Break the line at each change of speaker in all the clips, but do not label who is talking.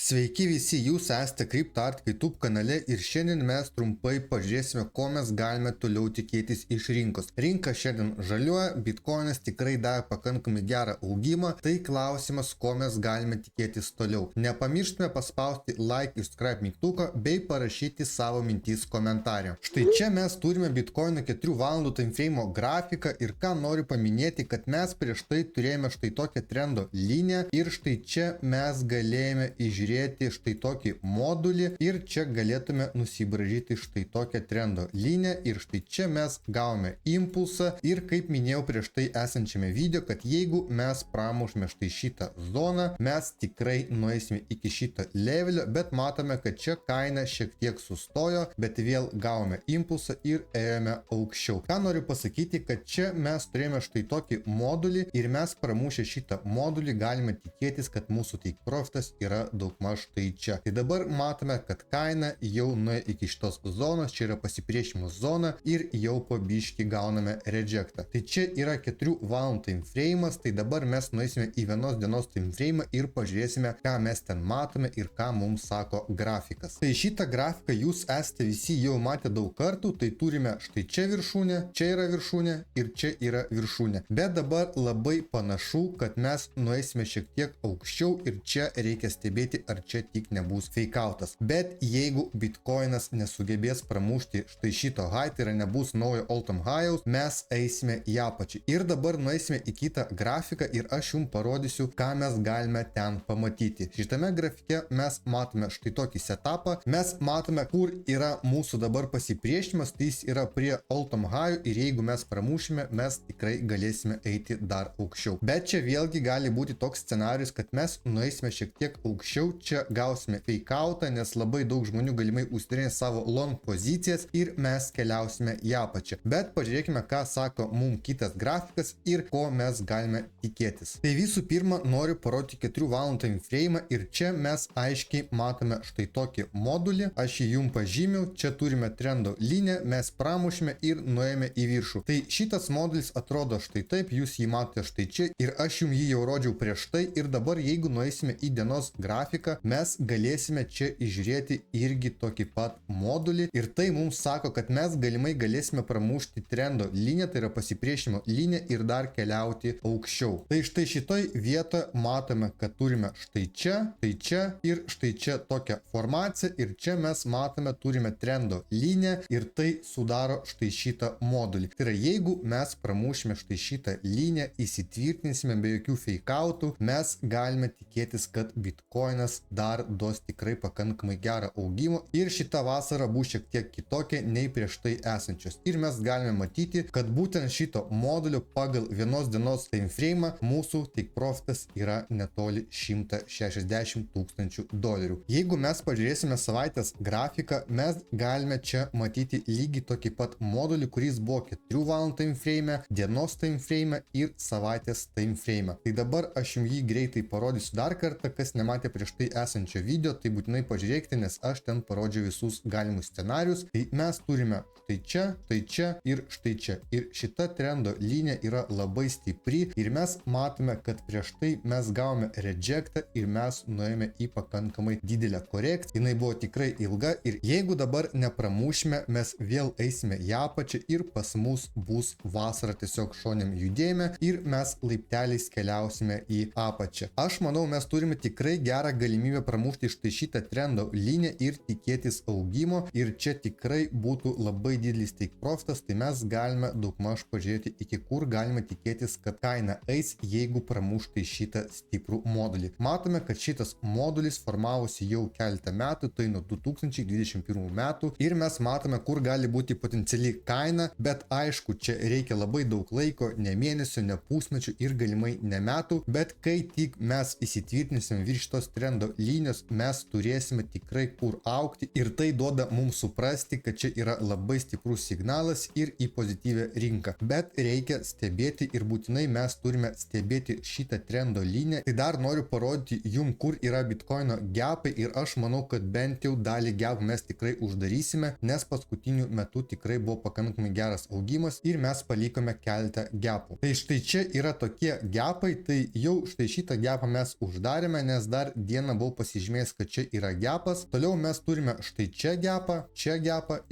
Sveiki visi, jūs esate CryptoArt YouTube kanale ir šiandien mes trumpai pažiūrėsime, ko mes galime toliau tikėtis iš rinkos. Rinka šiandien žaliuoja, Bitcoinas tikrai davė pakankamai gerą augimą, tai klausimas, ko mes galime tikėtis toliau. Nepamirštume paspausti like ir subscribe mygtuką bei parašyti savo mintys komentarę. Štai čia mes turime Bitcoino 4 valandų timeframe grafiką ir ką noriu paminėti, kad mes prieš tai turėjome štai tokią trendo liniją ir štai čia mes galėjome išžiūrėti štai tokį modulį ir čia galėtume nusibražyti štai tokią trendo liniją ir štai čia mes gavome impulsą ir kaip minėjau prieš tai esančiame video, kad jeigu mes pramušime štai šitą zoną, mes tikrai nueisime iki šito levelio, bet matome, kad čia kaina šiek tiek sustojo, bet vėl gavome impulsą ir ėjome aukščiau. Ką noriu pasakyti, kad čia mes turėjome štai tokį modulį ir mes pramušę šitą modulį galime tikėtis, kad mūsų take profitas yra daugmaž štai čia. Tai dabar matome, kad kaina jau nuėjo iki šitos zonos, čia yra pasipriešinimo zona ir jau po biškį gauname rejectą. Tai čia yra 4 valandų timeframe'as, tai dabar mes nueisime į vienos dienos timeframe'ą ir pažiūrėsime, ką mes ten matome ir ką mums sako grafikas. Tai šitą grafiką jūs esate visi jau matę daug kartų, tai turime štai čia viršūnė, čia yra viršūnė ir čia yra viršūnė. Bet dabar labai panašu, kad mes nueisime šiek tiek aukščiau ir čia reikia stebėti, ar čia tik nebus fakeoutas. Bet jeigu Bitcoinas nesugebės pramušti štai šito high, tai yra nebus naujo all-time high'aus, mes eisime į apačią. Ir dabar nueisime į kitą grafiką ir aš jums parodysiu, ką mes galime ten pamatyti. Šitame grafike mes matome štai tokį setupą, mes matome, kur yra mūsų dabar pasipriešinimas, tai jis yra prie all-time high'ų ir jeigu mes pramušime, mes tikrai galėsime eiti dar aukščiau. Bet čia vėlgi gali būti toks scenarius, kad mes nueisime šiek tiek aukščiau, čia gausime fakeoutą, nes labai daug žmonių galimai užsidarė savo long pozicijas ir mes keliausime į apačią. Bet pažiūrėkime, ką sako mums kitas grafikas ir ko mes galime tikėtis. Tai visų pirma, noriu parodyti 4 valandų timeframe'ą ir čia mes aiškiai matome štai tokį modulį. Aš jį jums pažymiu, čia turime trendo liniją, mes pramušime ir nuėjome į viršų. Tai šitas modulis atrodo štai taip, jūs jį matote štai čia ir aš jums jį jau rodžiau prieš tai ir dabar jeigu nueisime į dienos grafiką, mes galėsime čia įžiūrėti irgi tokį pat modulį ir tai mums sako, kad mes galimai galėsime pramušti trendo liniją, tai yra pasipriešinimo liniją ir dar keliauti aukščiau. Tai štai šitoj vietoje matome, kad turime štai čia ir štai čia tokią formaciją ir čia mes matome, turime trendo liniją ir tai sudaro štai šitą modulį. Tai yra, jeigu mes pramušime štai šitą liniją, įsitvirtinsime be jokių fakeoutų, mes galime tikėtis, kad Bitcoinas dar duos tikrai pakankamai gerą augimą ir šita vasara bus šiek tiek kitokia nei prieš tai esančios. Ir mes galime matyti, kad būtent šito modulio pagal vienos dienos timeframe'ą mūsų take profitas yra netoli 160 tūkstančių dolerių. Jeigu mes pažiūrėsime savaitės grafiką, mes galime čia matyti lygiai tokį pat modulį, kuris buvo 4 valandų timeframe'e, dienos timeframe'e ir savaitės timeframe'e. Tai dabar aš jums jį greitai parodysiu dar kartą, kas nematė prieš tai esančio video, tai būtinai pažiūrėkite, nes aš ten parodžiau visus galimus scenarius. Tai mes turime štai čia ir štai čia. Ir šita trendo linija yra labai stipri ir mes matome, kad prieš tai mes gavome rejectą ir mes nuėjome į pakankamai didelę korekciją. Jinai buvo tikrai ilga ir jeigu dabar nepramušime, mes vėl eisime į apačią ir pas mus bus vasara tiesiog šoniam judėjime ir mes laipteliais keliausime į apačią. Aš manau, mes turime tikrai gerą galimybę pramušti štai šitą trendo liniją ir tikėtis augimo ir čia tikrai būtų labai didelis take profitas, tai mes galime daugmaž pažiūrėti, iki kur galime tikėtis, kad kaina eis, jeigu pramuštai šitą stiprų modulį. Matome, kad šitas modulis formavosi jau keletą metų, tai nuo 2021 metų ir mes matome, kur gali būti potenciali kaina, bet aišku, čia reikia labai daug laiko, ne mėnesio, ne pusmečių ir galimai ne metų, bet kai tik mes įsitvirtinsim virš tos trendo linijos, mes turėsime tikrai kur augti ir tai duoda mums suprasti, kad čia yra labai stiprus signalas ir į pozityvę rinką. Bet reikia stebėti ir būtinai mes turime stebėti šitą trendo liniją. Tai dar noriu parodyti jums, kur yra Bitcoino gapai ir aš manau, kad bent jau dalį gapų mes tikrai uždarysime, nes paskutiniu metu tikrai buvo pakankamai geras augimas ir mes palikome keletą gapų. Tai štai čia yra tokie gapai, tai jau štai šitą gapą mes uždarėme, nes dar dieną buvau pasižymėjęs, kad čia yra gepas. Toliau mes turime štai čia gepą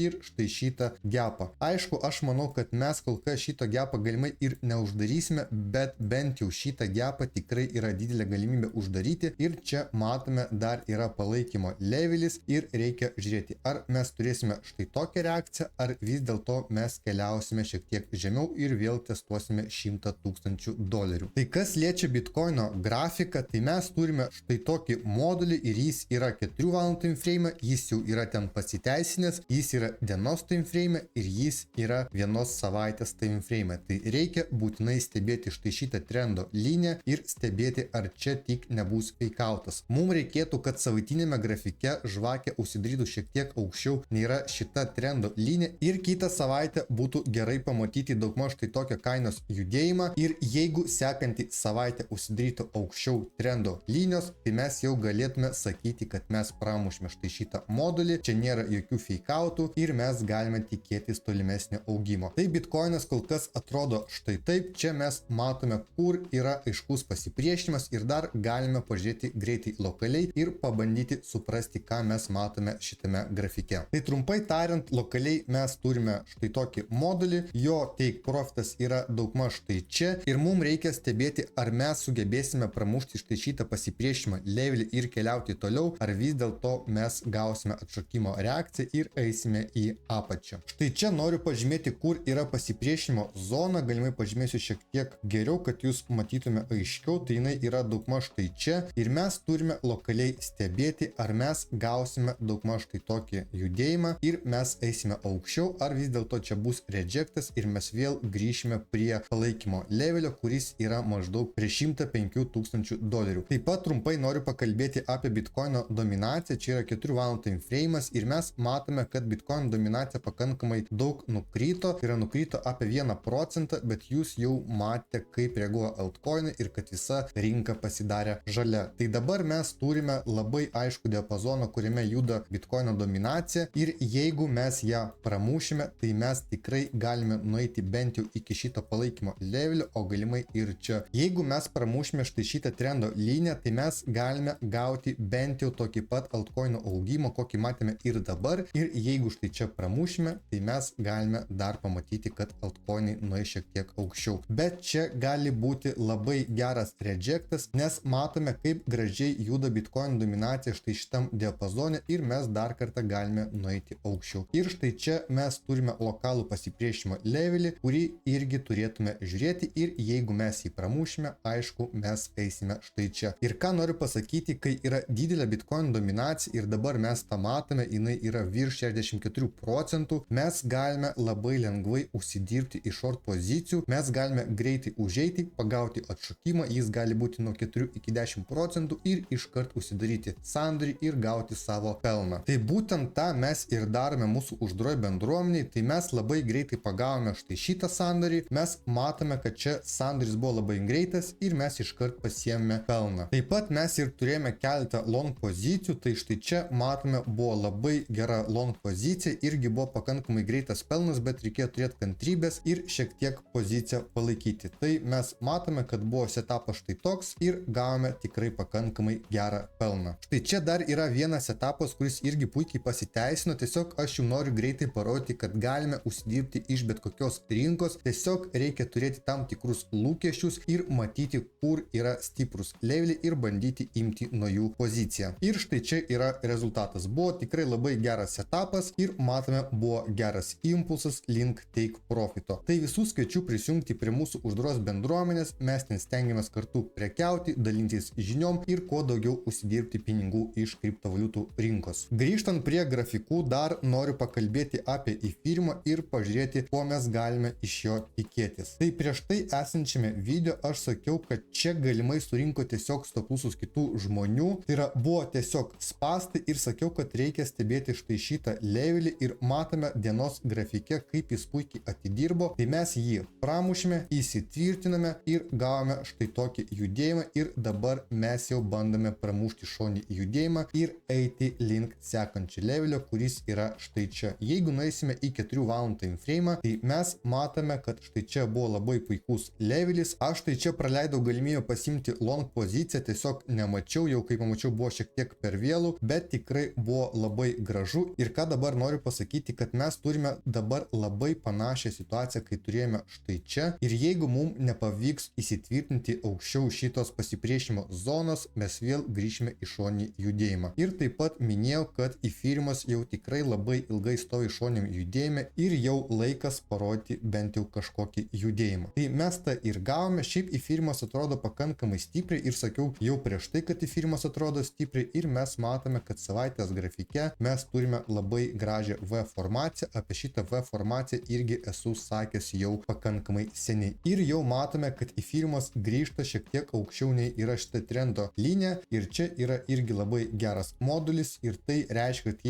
ir štai šitą gepą. Aišku, aš manau, kad mes kol kas šito gepą galimai ir neuždarysime, bet bent jau šitą gepą tikrai yra didelė galimybė uždaryti. Ir čia matome, dar yra palaikymo levelis ir reikia žiūrėti, ar mes turėsime štai tokią reakciją, ar vis dėlto mes keliausime šiek tiek žemiau ir vėl testuosime $100,000. Tai kas liečia Bitcoino grafiką, tai mes turime štai tokį modulį ir jis yra 4 valandų time frame, jis jau yra ten pasiteisinęs, jis yra dienos time frame ir jis yra vienos savaitės time frame. Tai reikia būtinai stebėti štai šitą trendo liniją ir stebėti, ar čia tik nebus feikautas. Mums reikėtų, kad savaitinėme grafike žvakė užsidarytų šiek tiek aukščiau nei yra šita trendo linija ir kitą savaitę būtų gerai pamatyti daugmaž štai tokio kainos judėjimą ir jeigu sekantį savaitę užsidarytų aukščiau trendo linijos, tai mes jau galėtume sakyti, kad mes pramušime štai šitą modulį, čia nėra jokių feikautų ir mes galime tikėtis tolimesnio augimo. Tai Bitcoinas kol kas atrodo štai taip, čia mes matome, kur yra aiškus pasipriešinimas ir dar galime pažiūrėti greitai lokaliai ir pabandyti suprasti, ką mes matome šitame grafike. Tai trumpai tariant, lokaliai mes turime štai tokį modulį, jo take profitas yra daugmaž štai čia ir mums reikia stebėti, ar mes sugebėsime pramušti štai šitą pasipriešinimą levelį ir keliauti toliau, ar vis dėlto mes gausime atšokimo reakciją ir eisime į apačią. Štai čia noriu pažymėti, kur yra pasipriešinimo zona, galimai pažymėsiu šiek tiek geriau, kad jūs matytume aiškiau, tai jinai yra daugmaž štai čia ir mes turime lokaliai stebėti, ar mes gausime daugmaž štai tokį judėjimą ir mes eisime aukščiau, ar vis dėlto čia bus rejectas ir mes vėl grįšime prie palaikymo levelio, kuris yra maždaug prie $105,000. Taip pat trumpai noriu pakalbėti apie Bitcoino dominaciją. Čia yra 4 valandų time frame'as ir mes matome, kad Bitcoin dominacija pakankamai daug nukrito. Tai yra nukrito apie 1%, bet jūs jau matėte, kaip reaguoja altcoinai ir kad visa rinka pasidarė žalia. Tai dabar mes turime labai aišku diapazoną, kuriame juda Bitcoino dominacija ir jeigu mes ją pramušime, tai mes tikrai galime nueiti bent jau iki šito palaikymo levelio, o galimai ir čia. Jeigu mes pramušime štai šitą trendo liniją, tai mes galime gauti bent jau tokį pat altcoinų augimą, kokį matėme ir dabar. Ir jeigu štai čia pramušime, tai mes galime dar pamatyti, kad altcoinai nueis šiek tiek aukščiau. Bet čia gali būti labai geras rejectas, nes matome, kaip gražiai juda Bitcoin dominacija štai šitam diapazone ir mes dar kartą galime nueiti aukščiau. Ir štai čia mes turime lokalų pasipriešinimo levelį, kurį irgi turėtume žiūrėti ir jeigu mes jį pramušime, aišku, mes eisime štai čia. Ir ką noriu pasakyti, kai yra didelė Bitcoin dominacija ir dabar mes tą matome, jinai yra virš 64%, mes galime labai lengvai užsidirbti iš short pozicijų, mes galime greitai užeiti, pagauti atšokimą, jis gali būti nuo 4 iki 10% ir iškart užsidaryti sandorį ir gauti savo pelną. Tai būtent tą mes ir darome mūsų uždaroj bendruomeniai, tai mes labai greitai pagavome štai šitą sandorį, mes matome, kad čia sandoris buvo labai greitas ir mes iškart pasiėmėme pelną. Taip pat mes ir turėjome keletą long pozicijų, tai štai čia matome, buvo labai gera long pozicija, irgi buvo pakankamai greitas pelnas, bet reikėjo turėti kantrybės ir šiek tiek poziciją palaikyti. Tai mes matome, kad buvo setupas štai toks ir gavome tikrai pakankamai gerą pelną. Štai čia dar yra vienas setupas, kuris irgi puikiai pasiteisino, tiesiog aš jums noriu greitai parodyti, kad galime užsidirbti iš bet kokios rinkos, tiesiog reikia turėti tam tikrus lūkesčius ir matyti, kur yra stiprus leveliai ir bandyti imti nuo jų poziciją. Ir štai čia yra rezultatas. Buvo tikrai labai geras setupas ir matome, buvo geras impulsas link take profito. Tai visus kviečiu prisijungti prie mūsų uždaros bendruomenės, mes ten stengiamės kartu prekiauti, dalintis žiniom ir kuo daugiau užsidirbti pinigų iš kriptovaliutų rinkos. Grįžtant prie grafikų, dar noriu pakalbėti apie Ethereumą ir pažiūrėti, ko mes galime iš jo tikėtis. Tai prieš tai esančiame video aš sakiau, kad čia galimai surinko tiesiog stoplusus kitų žmonių, tai yra buvo tiesiog spastai ir sakiau, kad reikia stebėti štai šitą levelį ir matome dienos grafike, kaip jis puikiai atidirbo, tai mes jį pramušime, įsitvirtiname ir gavome štai tokį judėjimą ir dabar mes jau bandome pramušti šonį judėjimą ir eiti link sekančio levelio, kuris yra štai čia. Jeigu nueisime į 4 valandų time frame, tai mes matome, kad štai čia buvo labai puikus levelis. Aš tai čia praleidau galimybę pasimti long poziciją, tiesiog nemačiau jau kaip pamačiau buvo šiek tiek per vėlų, bet tikrai buvo labai gražu. Ir ką dabar noriu pasakyti, kad mes turime dabar labai panašią situaciją, kai turėjome štai čia. Ir jeigu mums nepavyks įsitvirtinti aukščiau šitos pasipriešinimo zonos, mes vėl grįžime į šoninį judėjimą. Ir taip pat minėjau, kad įfyrimas jau tikrai labai ilgai stovi šoniniam judėjime ir jau laikas parodyti bent jau kažkokį judėjimą. Tai mes tą ir gavome. Šiaip įfyrimas atrodo pakankamai stipriai ir sakiau jau prieš tai, kad įfyrimas atrodo stipriai ir mes matome, kad savaitės grafike mes turime labai gražią V formaciją. Apie šitą V formaciją irgi esu sakęs jau pakankamai seniai. Ir jau matome, kad įfyrimas grįžta šiek tiek aukščiau nei yra šita trendo linija ir čia yra irgi labai geras modulis ir tai reiškia, kad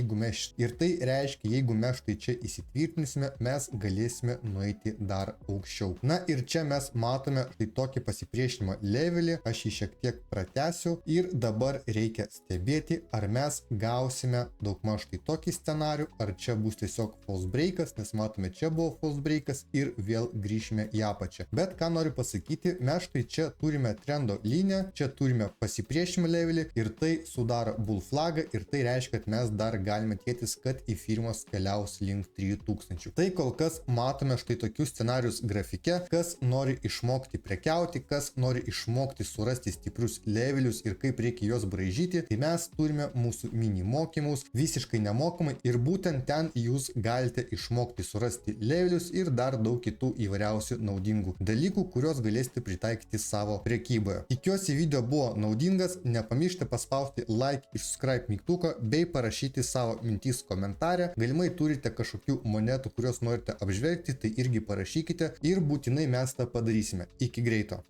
jeigu mes štai čia įsitvirtinsime, mes galėsime nueiti dar aukščiau. Na ir čia mes matome štai tokį pasipriešinimo levelį, aš jį šiek tiek pratęsiu ir dabar reikia stebėti, ar mes gausime daugmaž štai tokį scenarių, ar čia bus tiesiog false breakas, nes matome, čia buvo false breakas ir vėl grįžime į apačią. Bet ką noriu pasakyti, mes štai čia turime trendo liniją, čia turime pasipriešinimo levelį ir tai sudaro bull flagą ir tai reiškia, kad mes dar galime tikėtis, kad įfyrimas keliaus link 3000. Tai kol kas matome štai tokius scenarius grafike, kas nori išmokti prekiauti, kas nori išmokti surasti stiprius levelius ir kaip reikia juos braižyti, tai mes turime mūsų mini mokymus visiškai nemokamai ir būtent ten jūs galite išmokti surasti levelius ir dar daug kitų įvairiausių naudingų dalykų, kuriuos galėsite pritaikyti savo prekyboje. Tikiuosi video buvo naudingas, nepamirškite paspausti like ir subscribe mygtuką bei parašyti savo mintis komentarę. Galimai turite kažkokių monetų, kuriuos norite apžvelgti, tai irgi parašykite ir būtinai mes tą padarysime. Iki greito.